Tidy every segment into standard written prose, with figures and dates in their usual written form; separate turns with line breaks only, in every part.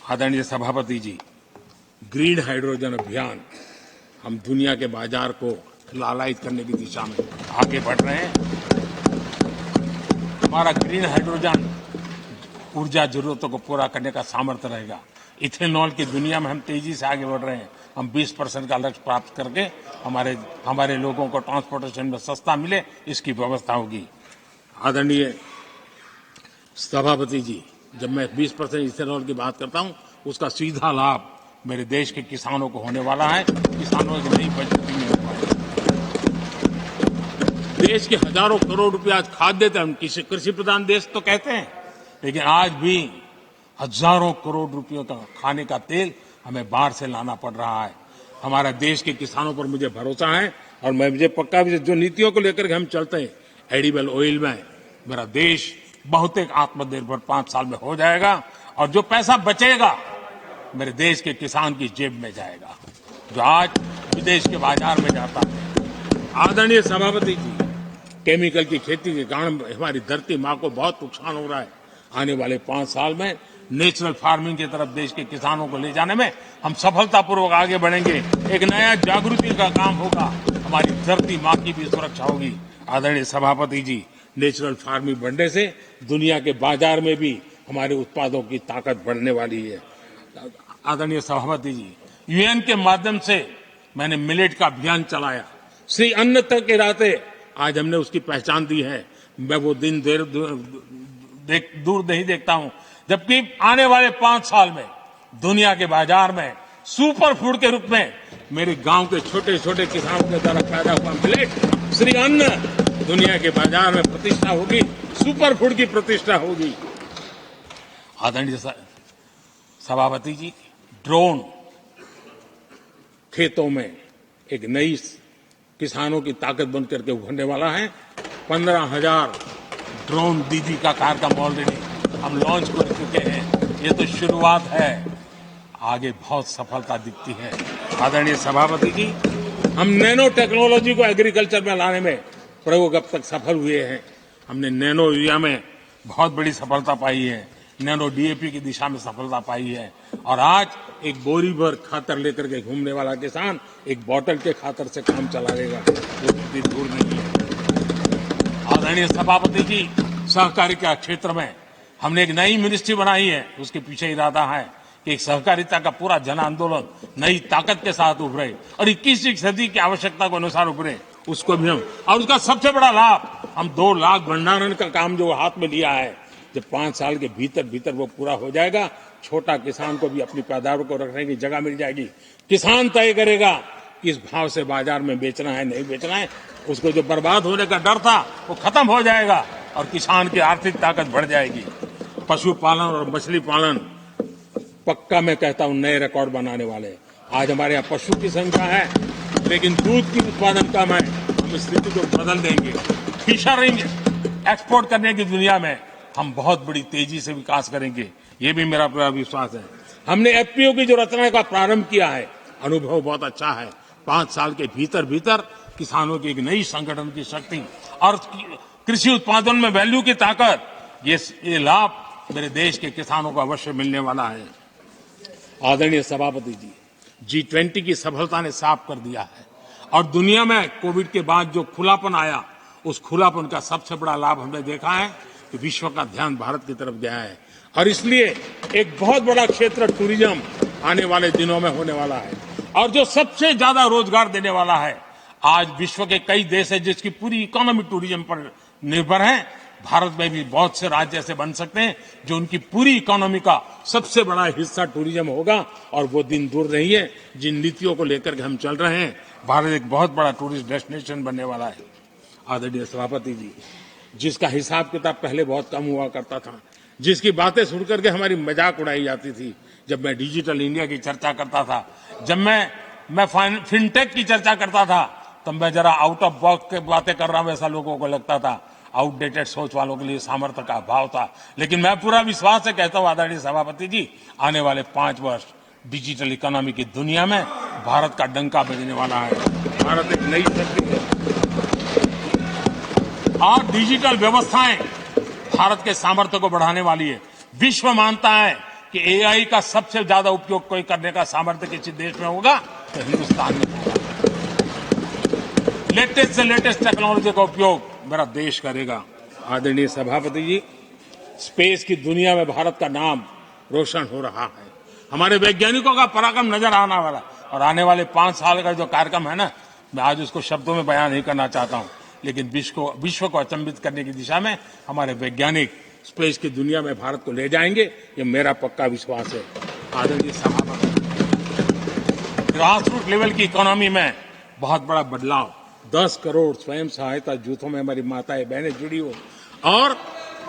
आदरणीय सभापति जी, green hydrogen अभियान हम दुनिया के बाजार को लालायित करने की दिशा में आगे बढ़ रहे हैं। हमारा ग्रीन हाइड्रोजन ऊर्जा जरूरतों को पूरा करने का सामर्थ्य रहेगा। इथेनॉल की दुनिया में हम तेजी से आगे बढ़ रहे हैं। हम 20% का लक्ष्य प्राप्त करके हमारे लोगों को ट्रांसपोर्टेशन में सस्ता मिले, इसकी व्यवस्था होगी। आदरणीय सभापति जी, जब मैं 20% इथेनॉल की बात करता हूं, उसका सीधा लाभ मेरे देश के किसानों को होने वाला है। किसानों की नई बचत भी होने वाली है। देश के हजारों करोड़ रुपए आज खाद्य देते हैं। हम कृषि प्रधान देश तो कहते हैं, लेकिन आज भी हजारों करोड़ रुपयों का खाने का तेल हमें बाहर से लाना पड़ रहा है। हमारे देश के किसानों पर मुझे भरोसा है और मुझे पक्का भी जो नीतियों को लेकर के हम चलते हैं, एडिबल ऑयल में मेरा देश बहुत एक आत्मनिर्भर 5 साल में हो जाएगा और जो पैसा बचेगा मेरे देश के किसान की जेब में जाएगा, जो आज विदेश के बाजार में जाता है। आदरणीय सभापति जी, केमिकल की खेती के कारण हमारी धरती माँ को बहुत नुकसान हो रहा है। आने वाले 5 साल में नेचुरल फार्मिंग की तरफ देश के किसानों को ले जाने में हम सफलतापूर्वक आगे बढ़ेंगे। एक नया जागृति का काम होगा, हमारी धरती माँ की भी सुरक्षा होगी। आदरणीय सभापति जी, नेचुरल फार्मिंग बढ़ने से दुनिया के बाजार में भी हमारे उत्पादों की ताकत बढ़ने वाली है। आदरणीय सभापति जी, यूएन के माध्यम से मैंने मिलेट का अभियान चलाया। श्री अन्न तक के रास्ते आज हमने उसकी पहचान दी है। मैं वो दिन दूर नहीं देखता हूं जबकि आने वाले 5 साल में दुनिया के बाजार में सुपर फूड के रूप में मेरे गांव के छोटे छोटे किसानों के द्वारा पैदा हुआ मिलेट, श्री अन्न, दुनिया के बाजार में प्रतिष्ठा होगी, सुपर फूड की प्रतिष्ठा होगी। आदरणीय सभापति जी, ड्रोन खेतों में एक नई किसानों की ताकत बन करके उभरने वाला है। 15,000 ड्रोन दीदी का कार्यक्रम ऑलरेडी हम लॉन्च कर चुके हैं। ये तो शुरुआत है, आगे बहुत सफलता दिखती है। आदरणीय सभापति जी, हम नैनो टेक्नोलॉजी को एग्रीकल्चर में लाने में प्रयोग अब तक सफल हुए हैं। हमने नैनो यूरिया में बहुत बड़ी सफलता पाई है, नैनो डीएपी की दिशा में सफलता पाई है और आज एक बोरी भर खातर लेकर के घूमने वाला किसान एक बोतल के खातर से काम चला लेगा, वो भी दूर नहीं है। आदरणीय सभापति जी, सहकारिता क्षेत्र में हमने एक नई मिनिस्ट्री बनाई है। उसके पीछे इरादा है कि एक सहकारिता का पूरा जन आंदोलन नई ताकत के साथ उभरे और 21वीं सदी की आवश्यकता के अनुसार उभरे, उसको भी हम, और उसका सबसे बड़ा लाभ हम 2 लाख भंडारण का काम जो हाथ में लिया है, जब 5 साल के भीतर वो पूरा हो जाएगा, छोटा किसान को भी अपनी पैदावार को रखने की जगह मिल जाएगी। किसान तय करेगा किस भाव से बाजार में बेचना है, नहीं बेचना है। उसको जो बर्बाद होने का डर था वो खत्म हो जाएगा और किसान की आर्थिक ताकत बढ़ जाएगी। पशुपालन और मछली पालन पक्का मैं कहता हूं नए रिकॉर्ड बनाने वाले। आज हमारे यहाँ पशु की संख्या है लेकिन दूध की उत्पादन कम है। हम स्थिति को बदल देंगे। फिशरिंग एक्सपोर्ट करने की दुनिया में हम बहुत बड़ी तेजी से विकास करेंगे, ये भी मेरा पूरा विश्वास है। हमने एफपीओ की जो रचना का प्रारंभ किया है, अनुभव बहुत अच्छा है। 5 साल के भीतर किसानों की एक नई संगठन की शक्ति और कृषि उत्पादन में वैल्यू की ताकत, ये लाभ मेरे देश के किसानों को अवश्य मिलने वाला है। आदरणीय सभापति जी, G20 की सफलता ने साफ कर दिया है और दुनिया में कोविड के बाद जो खुलापन आया, उस खुलापन का सबसे बड़ा लाभ हमने देखा है कि विश्व का ध्यान भारत की तरफ गया है और इसलिए एक बहुत बड़ा क्षेत्र टूरिज्म आने वाले दिनों में होने वाला है और जो सबसे ज्यादा रोजगार देने वाला है। आज विश्व के कई देश है जिसकी पूरी इकोनॉमी टूरिज्म पर निर्भर है। भारत में भी बहुत से राज्य ऐसे बन सकते हैं जो उनकी पूरी इकोनॉमी का सबसे बड़ा हिस्सा टूरिज्म होगा और वो दिन दूर नहीं है। जिन नीतियों को लेकर के हम चल रहे हैं, भारत एक बहुत बड़ा टूरिस्ट डेस्टिनेशन बनने वाला है। आदरणीय सभापति जी, जिसका हिसाब किताब पहले बहुत कम हुआ करता था, जिसकी बातें सुनकर के हमारी मजाक उड़ाई जाती थी, जब मैं डिजिटल इंडिया की चर्चा करता था, जब मैं फिनटेक की चर्चा करता था, तब मैं जरा आउट ऑफ बॉक्स की बातें कर रहा हूं ऐसा लोगों को लगता था। आउटडेटेड सोच वालों के लिए सामर्थ्य का अभाव था, लेकिन मैं पूरा विश्वास से कहता हूं आदरणीय सभापति जी, आने वाले 5 वर्ष डिजिटल इकोनॉमी की दुनिया में भारत का डंका बजने वाला है। भारत एक नई शक्ति है और डिजिटल व्यवस्थाएं भारत के सामर्थ्य को बढ़ाने वाली है। विश्व मानता है कि एआई का सबसे ज्यादा उपयोग कोई करने का सामर्थ्य किसी देश में होगा तो हिंदुस्तान में होगा। लेटेस्ट से लेटेस्ट टेक्नोलॉजी का उपयोग मेरा देश करेगा। आदरणीय सभापति जी, स्पेस की दुनिया में भारत का नाम रोशन हो रहा है। हमारे वैज्ञानिकों का पराक्रम नजर आने वाला और आने वाले 5 साल का जो कार्यक्रम है ना, मैं आज उसको शब्दों में बयान नहीं करना चाहता हूं, लेकिन विश्व को अचंभित करने की दिशा में हमारे वैज्ञानिक स्पेस की दुनिया में भारत को ले जाएंगे, ये मेरा पक्का विश्वास है। आदरणीय सभापति, ग्रास रूट लेवल की इकोनॉमी में बहुत बड़ा बदलाव, 10 करोड़ स्वयं सहायता जूथों में हमारी माताएं बहनें जुड़ी हो और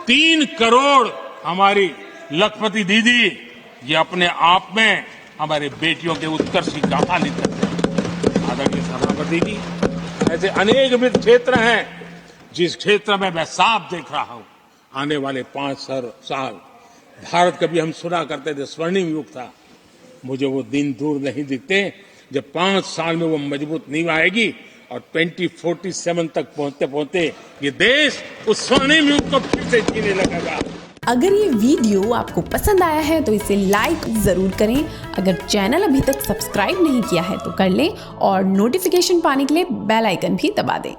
3 करोड़ हमारी लखपति दीदी, ये अपने आप में हमारे बेटियों के उत्कर्ष की गाथा लिख करते हैं। आदरणीय सभापति जी, ऐसे अनेक विविध क्षेत्र हैं जिस क्षेत्र में मैं साफ देख रहा हूं आने वाले 5 साल भारत, कभी हम सुना करते थे स्वर्णिम युग था, मुझे वो दिन दूर नहीं दिखते जब 5 साल में वो मजबूत नींव आएगी और 2047 तक पहुंचते पहुंचते ये देश उस स्वर्णिम युग को फिर से जीने लगेगा।
अगर ये वीडियो आपको पसंद आया है तो इसे लाइक जरूर करें। अगर चैनल अभी तक सब्सक्राइब नहीं किया है तो कर लें और नोटिफिकेशन पाने के लिए बेल आइकन भी दबा दें।